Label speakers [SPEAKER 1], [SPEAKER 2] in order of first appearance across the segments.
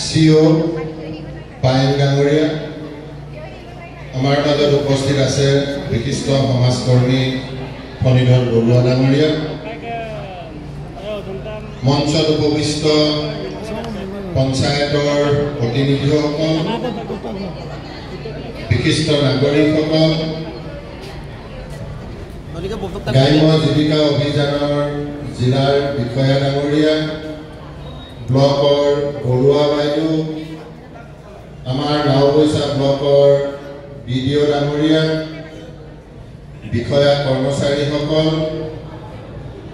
[SPEAKER 1] সিও পায়েল ডাঙৰীয়া আমাৰ মাজত উপস্থিত আছে বিশিষ্ট সমাজকৰ্মী ফণীধৰ বৰুৱা ডাঙৰীয়া মঞ্চত উপবিষ্ট পঞ্চায়তৰ প্ৰতিনিধিসকল বিশিষ্ট নাগৰিকসকল গ্ৰাম্য জীৱিকা অভিযানৰ জিলাৰ বিষয়া ডাঙৰীয়া ব্লকৰ বৰুৱা বাইদেউ আমাৰ নাওবৈচা ব্লকৰ বিডিঅ ডাঙৰীয়া বিষয়া কৰ্মচাৰীসকল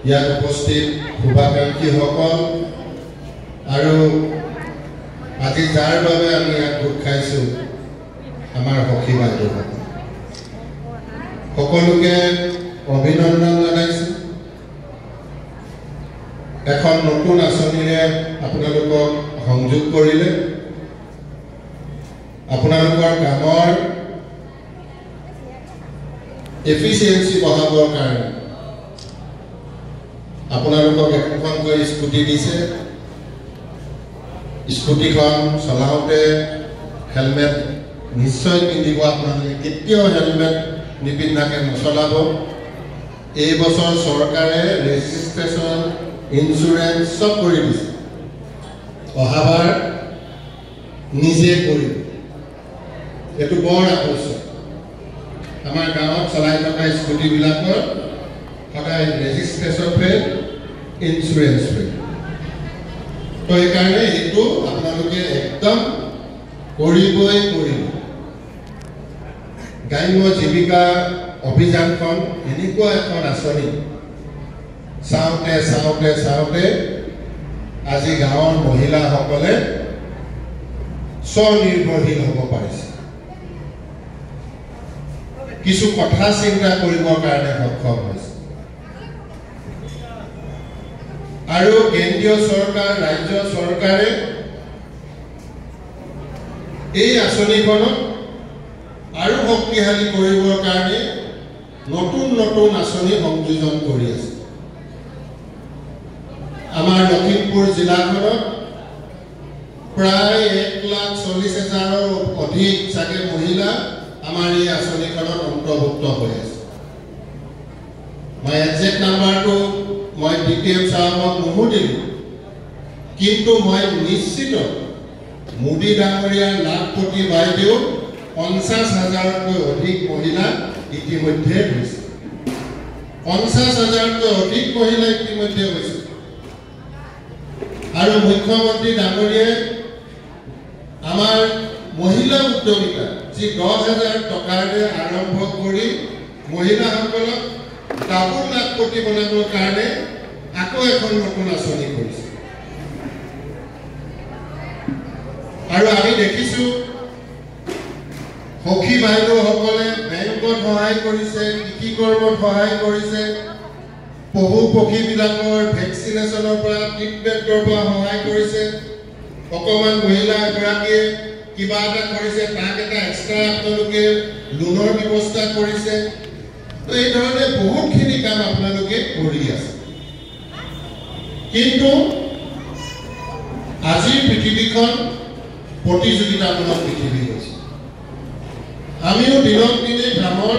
[SPEAKER 1] ইয়াত উপস্থিত শুভাকাংক্ষীসকল আৰু আজি যাৰ বাবে আমি ইয়াত গোট খাইছোঁ আমাৰ সখী বাইদেউসকল সকলোকে অভিনন্দন জনাইছোঁ এখন নতুন আঁচনিৰে আপোনালোকক সংযোগ কৰিলে আপোনালোকৰ কামৰ এফিচিয়েন্সি বঢ়াবৰ কাৰণে আপোনালোকক একোখনকৈ স্কুটি দিছে স্কুটিখন চলাওঁতে হেলমেট নিশ্চয় পিন্ধিব আপোনালোকে কেতিয়াও হেলমেট নিপিন্ধাকৈ নচলাব এই বছৰ চৰকাৰে ৰেজিষ্ট্ৰেশ্যন ইঞ্চুৰেঞ্চ চব কৰি দিছে অহাবাৰ নিজে কৰিব এইটো বৰ আৱশ্যক আমাৰ গাঁৱত চলাই থকা স্কুটিবিলাকৰ সদায় ৰেজিষ্ট্ৰেশ্যন ফেল ইঞ্চুৰেঞ্চ ফেল তো সেইকাৰণে এইটো আপোনালোকে একদম কৰিবই কৰিব গ্ৰাম্য জীৱিকা অভিযানখন এনেকুৱা এখন আঁচনি চাওঁতে চাওঁতে চাওঁতে আজি গাঁৱৰ মহিলাসকলে স্বনিৰ্ভৰশীল হ'ব পাৰিছে কিছু কথা চিন্তা কৰিবৰ কাৰণে সক্ষম হৈছে আৰু কেন্দ্ৰীয় চৰকাৰ ৰাজ্য চৰকাৰে এই আঁচনিখনক আৰু শক্তিশালী কৰিবৰ কাৰণে নতুন নতুন আঁচনি সংযোজন কৰি আছে আমাৰ লখিমপুৰ জিলাখনত প্ৰায় 1,40,000ৰ অধিক চাগে মহিলা আমাৰ এই আঁচনিখনত অন্তৰ্ভুক্ত হৈ আছে মই একজেক্ট নাম্বাৰটো মই ডিটেইল চাহাবক নুসুধিলোঁ কিন্তু মই নিশ্চিত মোদী ডাঙৰীয়াৰ লাখপতি বাইদেউ 50,000তকৈ অধিক মহিলা ইতিমধ্যে হৈছে 50,000তকৈ অধিক মহিলা ইতিমধ্যে হৈছে আৰু মুখ্যমন্ত্ৰী ডাঙৰীয়াই আমাৰ মহিলা উদ্যমিতা যি 10,000 টকাৰে আৰম্ভ কৰি মহিলাসকলক ডাবল লাখপতি বনাবৰ কাৰণে আকৌ এখন নতুন আঁচনি কৰিছে আৰু আমি দেখিছোঁ সখী বাইদেউসকলে বেংকত সহায় কৰিছে কৃষি কৰ্মত সহায় কৰিছে পশু পক্ষীবিলাকৰ ভেকচিনেশ্যনৰ পৰা ট্ৰিটমেণ্টৰ পৰা সহায় কৰিছে অকণমান মহিলা এগৰাকীয়ে কিবা এটা কৰিছে তাক এটা এক্সট্ৰা আপোনালোকে লোনৰ ব্যৱস্থা কৰিছে তো এই ধৰণে বহুতখিনি কাম আপোনালোকে কৰি আছে কিন্তু আজিৰ পৃথিৱীখন প্ৰতিযোগিতামূলক পৃথিৱী হৈছে আমিও দিনক দিনে কামৰ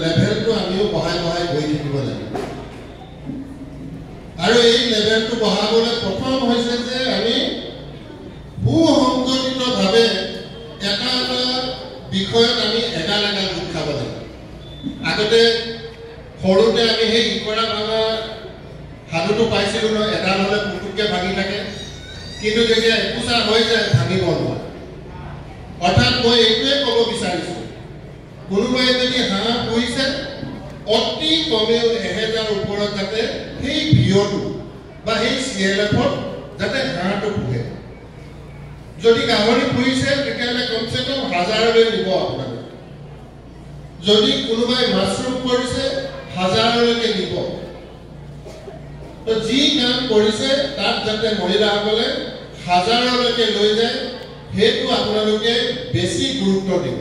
[SPEAKER 1] লেভেলটো আমিও বঢ়াই বঢ়াই গৈ থাকিব লাগিব আৰু এই লেভেলটো বঢ়াবলৈ প্ৰথম হৈছে যে আমি সুসংগঠিতভাৱে এটা এটা বিষয়ত আমি এগাল এগাল গোট খাব লাগিব আগতে সৰুতে আমি সেই ইকৰা ভাঙা সাধুটো পাইছিলোঁ নহয় এডাল হ'লে পুতুককৈ ভাঙি থাকে কিন্তু যেতিয়া একোচা হৈ যায় ভাঙিব নোৱাৰে অৰ্থাৎ মই এইটোৱে ক'ব বিচাৰিছোঁ কোনোবাই যদি হাঁহ পুহিছে অতি কমেও 1000 ওপৰত যাতে সেই ভিঅ'টো বা সেই CLF-ত যাতে হাঁহটো পুহে যদি গাহৰি পুহিছে তেতিয়াহ'লে কমচে কম 1000লৈ নিব আপোনালোকে যদি কোনোবাই মাছৰুম কৰিছে 1000লৈকে নিব তো যি কাম কৰিছে তাত যাতে মহিলাসকলে 1000লৈকে লৈ যায় সেইটো আপোনালোকে বেছি গুৰুত্ব দিব